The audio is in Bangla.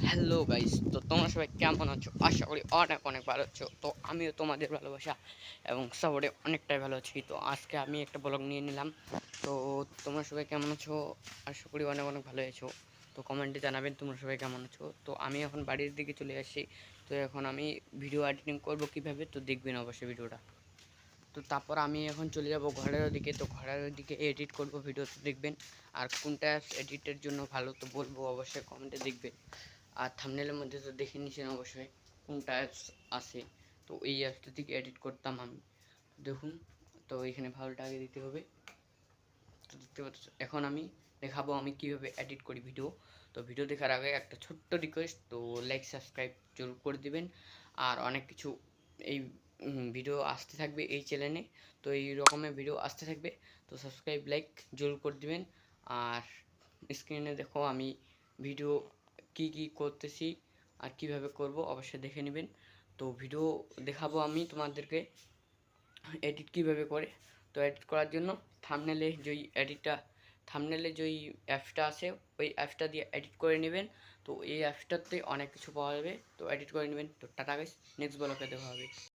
হ্যালো গাইস, তো তোমরা সবাই কেমন আছো? আশা করি অনেক অনেক ভালো আছো। তো আমিও তোমাদের ভালোবাসা এবং সাপোর্টে অনেকটাই ভালো আছি। তো আজকে আমি একটা ব্লগ নিয়ে নিলাম। তো তোমরা সবাই কেমন আছো? আশা করি অনেক অনেক ভালো আছো। তো কমেন্টে জানাবেন তোমরা সবাই কেমন আছো। তো আমি এখন বাড়ির দিকে চলে আসি। তো এখন আমি ভিডিও এডিটিং করবো কীভাবে, তো দেখবেন অবশ্যই ভিডিওটা। তো তারপর আমি এখন চলে যাব ঘরের দিকে। তো ঘরের দিকে এডিট করব, ভিডিওতে দেখবেন। আর কোনটা এডিটের জন্য ভালো তো বলবো, অবশ্যই কমেন্টে দেখবেন। আর থাম্বনেলের মধ্যে তো দেখে নিয়েছেন অবশ্যই কোনটা অ্যাপস আছে। তো এই অ্যাপসটা থেকে এডিট করতাম আমি। দেখুন, তো এখানে ভালোটা আগে দিতে হবে। তো দেখতে পাচ্ছ, এখন আমি দেখাবো আমি কীভাবে এডিট করি ভিডিও। তো ভিডিও দেখার আগে একটা ছোট্ট রিকোয়েস্ট, তো লাইক সাবস্ক্রাইব জরুর করে দিবেন। আর অনেক কিছু এই ভিডিও আসতে থাকবে এই চ্যানেলে। তো এই রকমের ভিডিও আসতে থাকবে। তো সাবস্ক্রাইব লাইক জরুর করে দিবেন। আর স্ক্রিনে দেখো আমি ভিডিও কি কি করতেছি আর কিভাবে করব অবশ্যই দেখে নেবেন। তো ভিডিও দেখাবো আমি তোমাদেরকে এডিট কিভাবে করে। তো এডিট করার জন্য থাম্বনেলে যেই অ্যাপসটা আছে ওই অ্যাপসটা দিয়ে এডিট করে নেবেন। তো এই অ্যাপসটাতে অনেক কিছু পাওয়া যাবে, তো এডিট করে নেবেন। তো টাটা গাইস, নেক্সট ব্লগে দেখা হবে।